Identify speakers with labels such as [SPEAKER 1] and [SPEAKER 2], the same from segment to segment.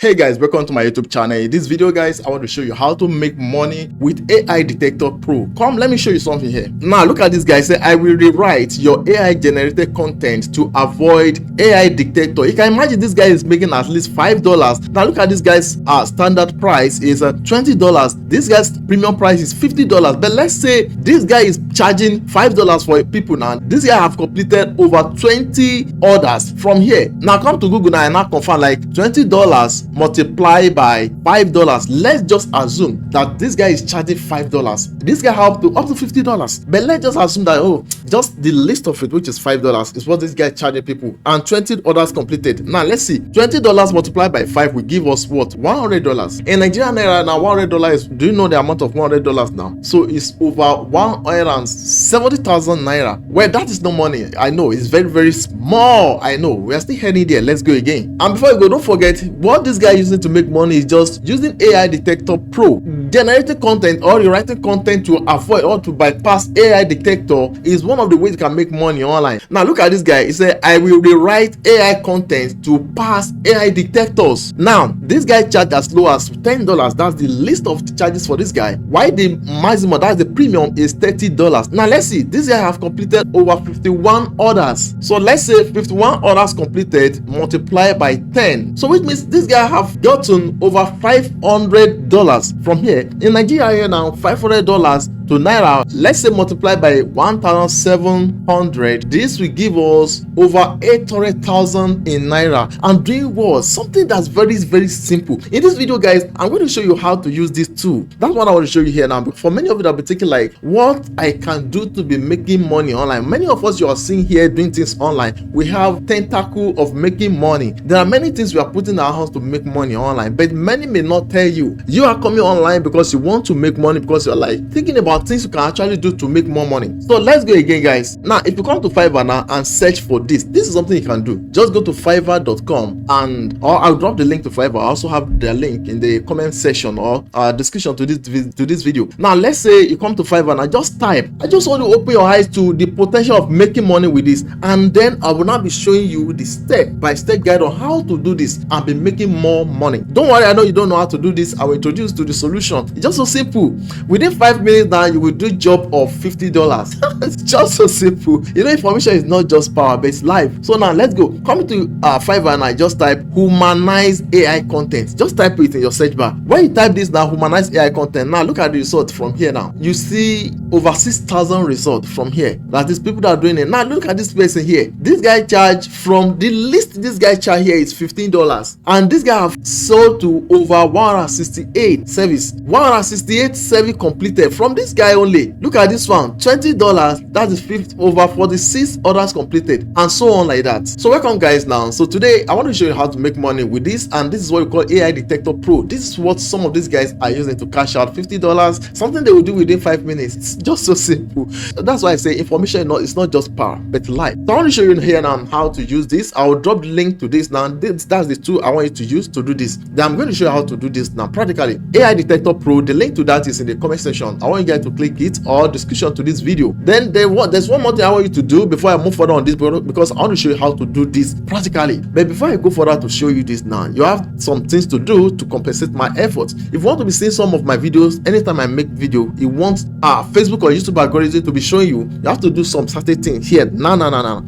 [SPEAKER 1] Hey guys, welcome to my YouTube channel. In this video guys, I want to show you how to make money with AI Detector Pro. Come, let me show you something here. Now look at this guy. Say I will rewrite your AI generated content to avoid AI detector. You can imagine this guy is making at least $5. Now look at this guy's standard price is $20. This guy's premium price is $50. But let's say this guy is charging $5 for people. Now this guy have completed over 20 orders from here. Now come to Google now and now confirm like $20 multiply by $5. Let's just assume that this guy is charging $5. This guy have up to $50. But let's just assume that just the list of it, which is $5, is what this guy charging people, and 20 orders completed. Now let's see, $20 multiplied by 5 will give us what? $100. In Nigerian naira now, $100 is, do you know the amount of $100 now? So it's over 170,000 naira. Well, that is no money. I know it's very, very small. I know we are still heading there. Let's go again. And before you go, don't forget what this guy using to make money is just using AI Detector Pro. Generating content or rewriting content to avoid or to bypass AI detector is one of the ways you can make money online. Now look at this guy. He said I will rewrite AI content to pass AI detectors. Now this guy charged as low as $10. That's the list of the charges for this guy. Why the maximum, that's the premium, is $30. Now let's see, this guy have completed over 51 orders. So let's say 51 orders completed multiplied by 10. So which means this guy have gotten over $500 from here. In Nigeria here now, $500 to naira, let's say multiply by 1,700, this will give us over 800,000 in naira. And doing what? Something that's very, very simple. In this video guys, I'm going to show you how to use this tool. That's what I want to show you here now. For many of you that will be thinking like, what I can do to be making money online. Many of us you are seeing here doing things online, we have tentacle of making money. There are many things we are putting in our hands to make money online, but many may not tell you. You are coming online because you want to make money, because you're like thinking about things you can actually do to make more money. So let's go again guys. Now if you come to Fiverr now and search for this is something you can do. Just go to fiverr.com, and or I'll drop the link to Fiverr. I also have the link in the comment section or description to this video. Now let's say you come to Fiverr now, just type, I just want to open your eyes to the potential of making money with this, and then I will now be showing you the step-by-step guide on how to do this and be making more money. Don't worry, I know you don't know how to do this. I will introduce you to the solution. It's just so simple. Within 5 minutes now you will do job of $50. It's just so simple. You know, information is not just power, but it's life. So now let's go. Come to Fiverr and I just type Humanize AI content. Just type it in your search bar. When you type this now, Humanize AI content, now look at the result from here. Now you see over 6,000 results from here. That is people that are doing it. Now look at this person here. This guy charge from the list. This guy charge here is $15, and this guy have sold to over 168 service. 168 service completed from this guy only. Look at this one, $20. That is over 46 orders completed, and so on like that. So welcome guys. Now so today I want to show you how to make money with this, and this is what we call AI Detector Pro. This is what some of these guys are using to cash out $50, something they will do within 5 minutes. It's just so simple. That's why I say information it's not just power but life. So I want to show you here now how to use this. I will drop the link to this now. That's the tool I want you to use to do this. Then I'm going to show you how to do this now practically. AI Detector Pro, the link to that is in the comment section. I want you guys to click it, or description to this video. Then there's one more thing I want you to do before I move further on this, because I want to show you how to do this practically. But before I go further to show you this now, you have some things to do to compensate my efforts. If you want to be seeing some of my videos anytime I make video, you want Facebook or YouTube algorithm to be showing you have to do some certain things here. No.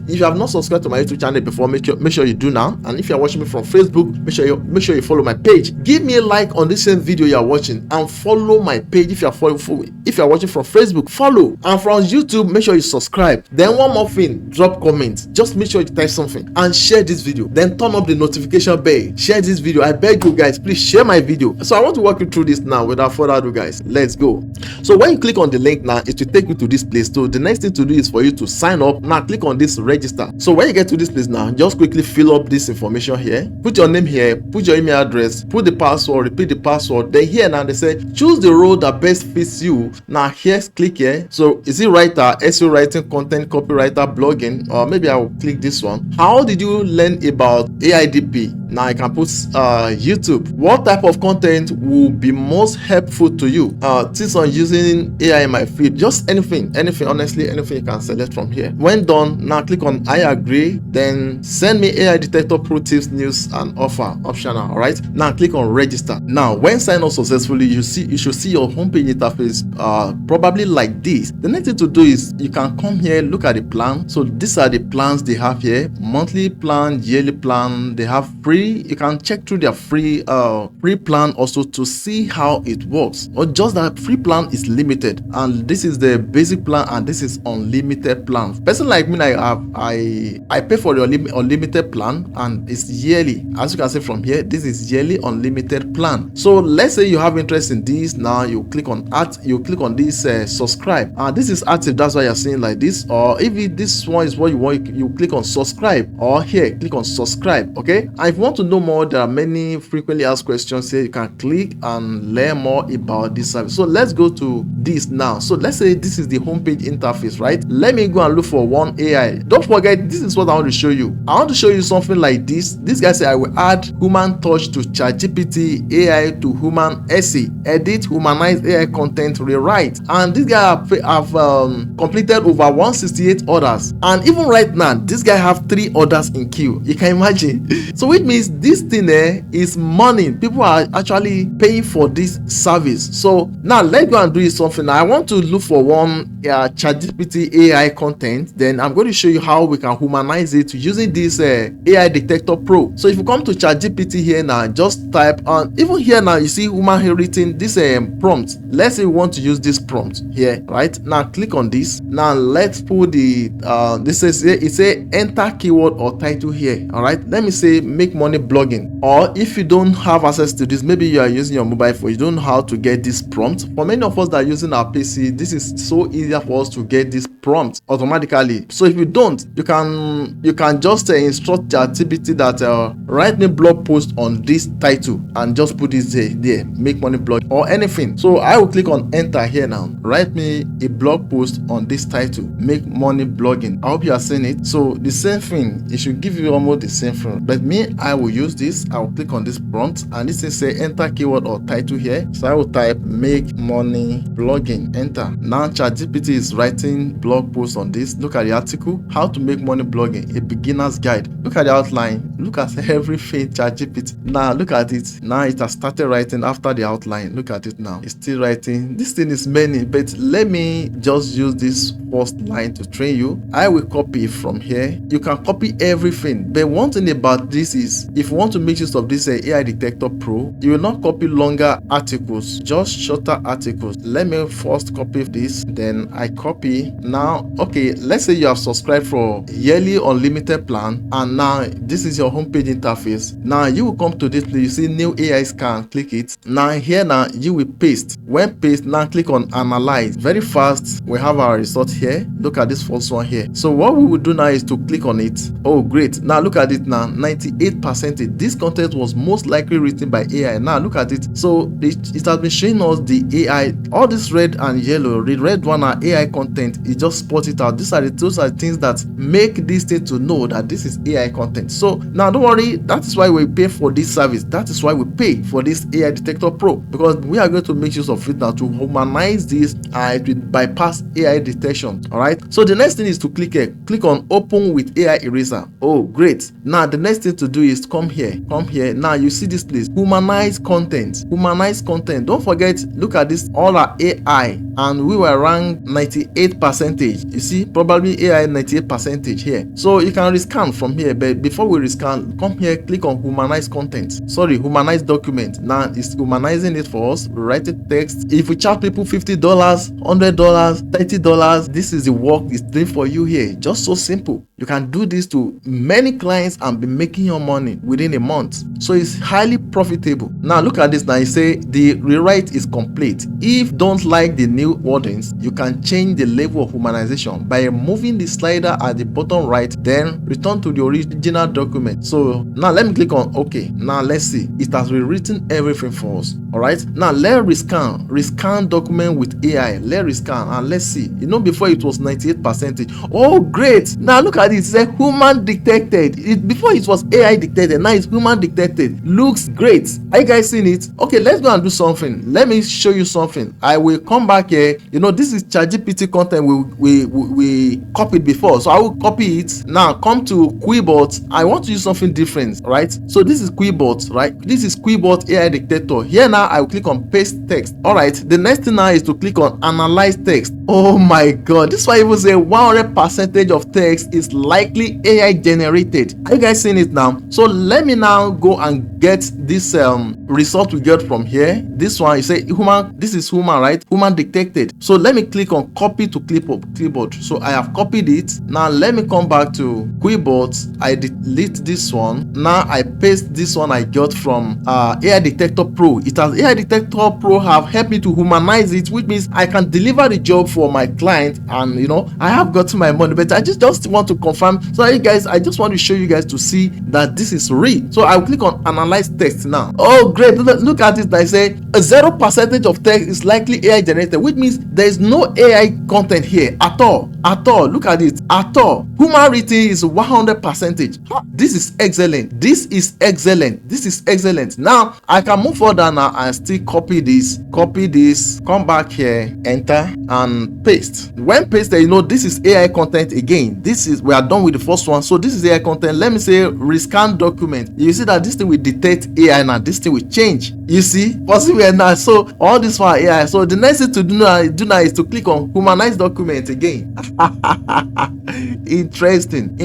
[SPEAKER 1] If you have not subscribed to my YouTube channel before, make sure you do now. And if you're watching me from Facebook, make sure you follow my page. Give me a like on this same video you're watching, and follow my page. If you're watching from Facebook, follow, and from YouTube make sure you subscribe. Then one more thing, drop comments. Just make sure you type something and share this video. Then turn up the notification bell. Share this video. I beg you guys, please share my video. So I want to walk you through this now without further ado guys. Let's go. So when you click on the link now, it will take you to this place. So the next thing to do is for you to sign up. Now click on this register. So when you get to this place now, just quickly fill up this information here. Put your name here, put your email address, put the password, repeat the password. Then here now they say say choose the role that best fits you. Now here's click here. So is it writer, SEO writing, content copywriter, blogging, or maybe I will click this one. How did you learn about AIDP? Now I can put YouTube. What type of content will be most helpful to you? Tips on using AI in my feed. Just anything, honestly, anything you can select from here. When done, now click on I agree, then send me AI Detector Pro tips, news and offer, optional. All right, now click on register. Now when sign up successfully, you should see your homepage interface probably like this. The next thing to do is you can come here, look at the plan. So these are the plans they have here: monthly plan, yearly plan. They have free. You can check through their free plan also to see how it works. Or just that free plan is limited, and this is the basic plan, and this is unlimited plan. Person like me, I pay for the unlimited plan, and it's yearly. As you can see from here, this is yearly unlimited plan. So let's say you have interest in this. Now you click on this subscribe, and this is active. That's why you're seeing like this. Or if this one is what you want, you click on subscribe, or here click on subscribe. Okay, and if you want to know more, there are many frequently asked questions here. You can click and learn more about this service. So let's go to this now. So let's say this is the homepage interface, right? Let me go and look for one AI. Don't forget, this is what I want to show you. I want to show you something like this. This guy said I will add human touch to ChatGPT, AI to human essay, edit, humanize AI content, rewrite. And this guy have completed over 168 orders. And even right now, this guy have 3 orders in queue. You can imagine. So which means this thing is money. People are actually paying for this service. So now let's go and do something. I want to look for one ChatGPT AI content. Then I'm going to show you how we can humanize it using this AI Detector Pro. So if you come to ChatGPT here now, just type on. Even here now, you see human written this prompt. Let's say we want to use this prompt here, right? Now click on this. Now let's put the this is it say enter keyword or title here. All right, let me say make money blogging. Or if you don't have access to this, maybe you are using your mobile phone, you don't know how to get this prompt. For many of us that are using our PC, this is so easier for us to get this prompt automatically. So if you don't, you can just instruct ChatGPT that write me blog post on this title and just put this there, make money blog or anything. So I will click on enter here now. Write me a blog post on this title, make money blogging. I hope you are seeing it. So the same thing, it should give you almost the same thing. But me, I will use this. I will click on this prompt, and this is say enter keyword or title here. So I will type make money blogging, enter. Now ChatGPT is writing blog post on this. Look at the article, how to make money blogging, a beginner's guide. Look at the outline, look at everything ChatGPT. Now look at it. Now it has started writing after the outline. Look at it now, it's still writing. This thing is many, but let me just use this first line to train you. I will copy from here. You can copy everything, but one thing about this is if you want to make use of this AI Detector Pro, you will not copy longer articles, just shorter articles. Let me first copy this, then I copy. Now okay, let's say you have subscribed for yearly unlimited plan, and now this is your homepage interface. Now you will come to this place, you see new AI scan, click it. Now here now you will paste. When paste, now click on analyze. Very fast, we have our result here. Look at this first one here. So what we will do now is to click on it. Oh great, now look at it now, 98%. This content was most likely written by AI. Now look at it. So it has been showing us the AI, all this red and yellow. The red one are AI content. It just spot it out. Those are the things that make this thing to know that this is AI content. So now don't worry, that is why we pay for this service. That is why we pay for this AI Detector Pro, because we are going to make use of it now to humanize this and it will bypass AI detection. All right, so the next thing is to click on open with AI eraser. Oh great, now the next thing to do is come here. Now you see this place, humanize content. Don't forget, look at this, all are AI, and we were ranked 98%. You see, probably AI 98% here. So you can rescan from here, but before we rescan, come here, click on humanize document. Now it's humanizing it for us. Write a text. If we charge people $50, $100, $30, this is the work it's doing for you here. Just so simple. You can do this to many clients and be making your money within a month. So it's highly profitable. Now look at this. Now you say the rewrite is complete. If don't like the new wordings, you can change the level of humanization humanization by removing the slider at the bottom right, then return to the original document. So now let me click on OK. Now let's see, it has rewritten everything for us. All right, now let's rescan document with AI. Let's rescan and let's see. Before it was 98%. Oh great, now look at it. It says human detected. Before it was AI detected, now it's human detected. Looks great. Are you guys seeing it? Okay, let's go and do something. Let me show you something. I will come back here. This is ChatGPT content we copied before, so I will copy it. Now come to Quillbot. I want to use something different, right? So this is Quillbot, right? This is Quillbot AI Detector. Here now I will click on paste text. All right, the next thing now is to click on analyze text. Oh my god, this is why it was a 100% of text is likely AI generated. Are you guys seeing it now? So let me now go and get this result we get from here. This one, you say human, this is human, right? Human detected. So let me click on copy to clipboard. So I have copied it. Now let me come back to Quillbot. I delete this one. Now I paste this one I got from AI Detector Pro. It has AI Detector Pro have helped me to humanize it, which means I can deliver the job for my client, and I have gotten my money. But I just want to confirm. So you guys, I just want to show you guys to see that this is real. So I will click on analyze text now. Oh great, look at it. I say 0% of text is likely AI generated, which means there is no AI content here at all. Look at it, at all. Human written is 100%. This is excellent. This is excellent. Now I can move further now and still copy this, come back here, enter and paste. When pasted, this is AI content again. We are done with the first one, so this is AI content. Let me say rescan document. You see that this thing will detect AI now. This thing will change. You see, possibly now. So all this for AI. So the next thing to do now is to click on humanize document again. Interesting.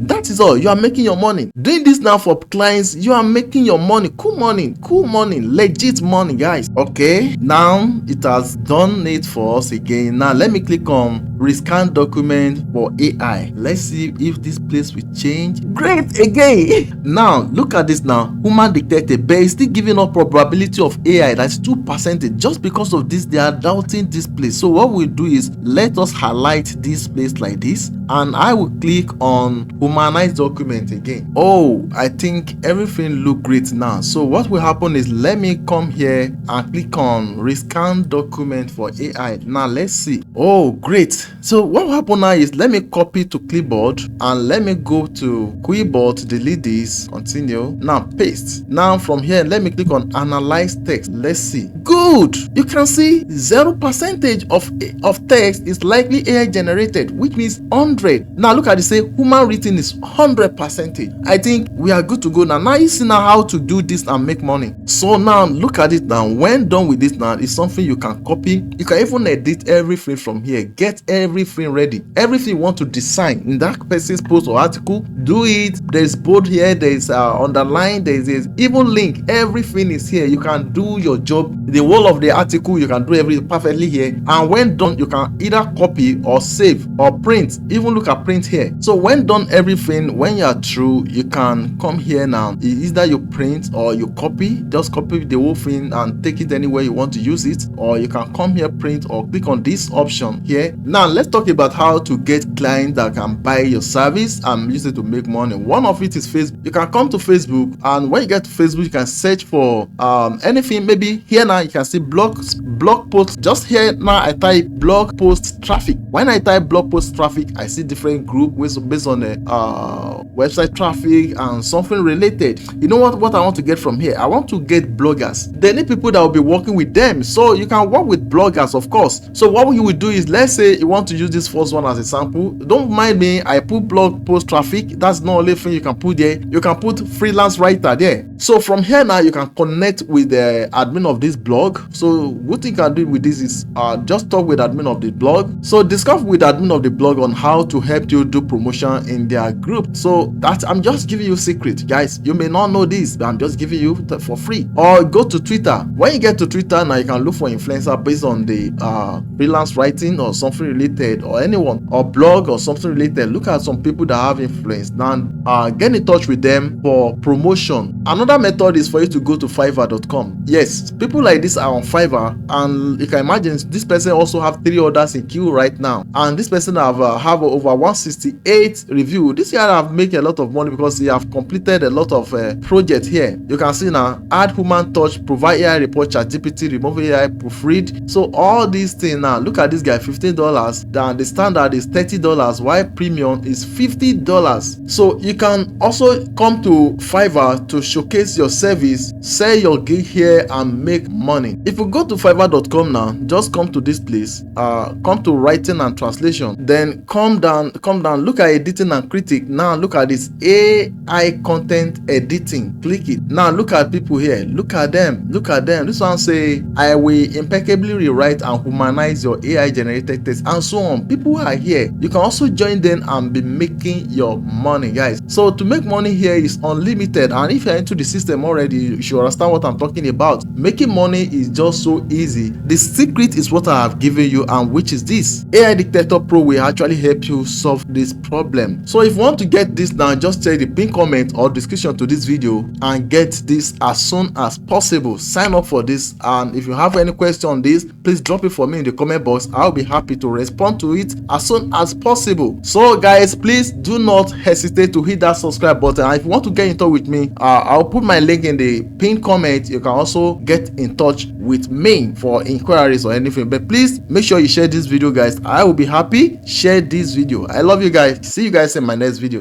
[SPEAKER 1] That is all. You are making your money doing this now for clients. You are making your money. Cool money, legit money, guys. Okay, now it has done it for us again. Now let me click on rescan document for AI. Let's see if this place will change. Great again. Now look at this now. Human detected, but it's still giving up probability of AI. That's 2%. Just because of this, they are doubting this place. So what we'll do is let us highlight this place like this, and I will click on humanize document again. Oh, I think everything look great now. So what will happen is, let me come here and click on rescan document for AI. Now let's see. Oh great. So what will happen now is, let me copy to clipboard and let me go to Quillbot, delete this, continue. Now paste. Now from here, let me click on analyze text. Let's see. Good. You can see 0% of text is likely AI generated, which means 100. Now look at it, say human written is 100%. I think we are good to go now. Now you see now how to do this and make money. So now look at it now. When done with this now, it's something you can copy. You can even edit everything from here. Get everything ready. Everything you want to design in that person's post or article, do it. There's bold here, there's underline, there's even link. Everything is here. You can do your job. The whole of the article, you can do everything perfectly here. And when done, you can either copy or save or print. Even look at print here. So when done everything, when you are through, you can come here now. Either you print or you copy. Just copy the whole thing and take it anywhere you want to use it, or you can come here, print, or click on this option here. Now let's talk about how to get clients that can buy your service and use it to make money. One of it is Facebook. You can come to Facebook, and when you get to Facebook, you can search for anything. Maybe here now you can see blog post. Just here now I type blog post traffic. When I type blog post traffic, I see different group based on the website traffic and something related. You know what I want to get from here? I want to get bloggers. They need people that will be working with them. So you can work with bloggers, of course. So what you will do is, let's say you want to use this first one as a sample. Don't mind me, I put blog post traffic. That's not only thing you can put there. You can put freelance writer there. So from here now, you can connect with the admin of this blog. So what you can do with this is just talk with admin of the blog. So discuss with admin of the blog on how to help help you do promotion in their group. So that I'm just giving you secret, guys. You may not know this, but I'm just giving you for free. Or go to Twitter. When you get to Twitter now, you can look for influencer based on the freelance writing or something related, or anyone, or blog or something related. Look at some people that have influence and get in touch with them for promotion. Another method is for you to go to Fiverr.com. Yes, people like this are on Fiverr, and you can imagine this person also have 3 others in queue right now, and this person have over 168 review. This guy have made a lot of money because he have completed a lot of projects here. You can see now, add human touch, provide AI report, ChatGPT, remove AI, proofread. So all these things now, look at this guy, $15. Then the standard is $30, while premium is $50. So you can also come to Fiverr to showcase your service, sell your gig here and make money. If you go to Fiverr.com now, just come to this place, come to writing and translation, then come down, look at editing and critic. Now look at this AI content editing, click it. Now look at people here, look at them. This one say, I will impeccably rewrite and humanize your AI generated text, and so on. People are here. You can also join them and be making your money, guys. So to make money here is unlimited, and if you're into the system already, you should understand what I'm talking about. Making money is just so easy. The secret is what I have given you, and which is this: AI Detector Pro will actually help you solve this problem. So if you want to get this now, just check the pinned comment or description to this video and get this as soon as possible. Sign up for this, and if you have any question on this, please drop it for me in the comment box. I'll be happy to respond to it as soon as possible. So guys, please do not hesitate to hit that subscribe button, and if you want to get in touch with me, I'll put my link in the pinned comment. You can also get in touch with me for inquiries or anything, but please make sure you share this video, guys. I will be happy. Share this video. I love you guys. See you guys in my next videos.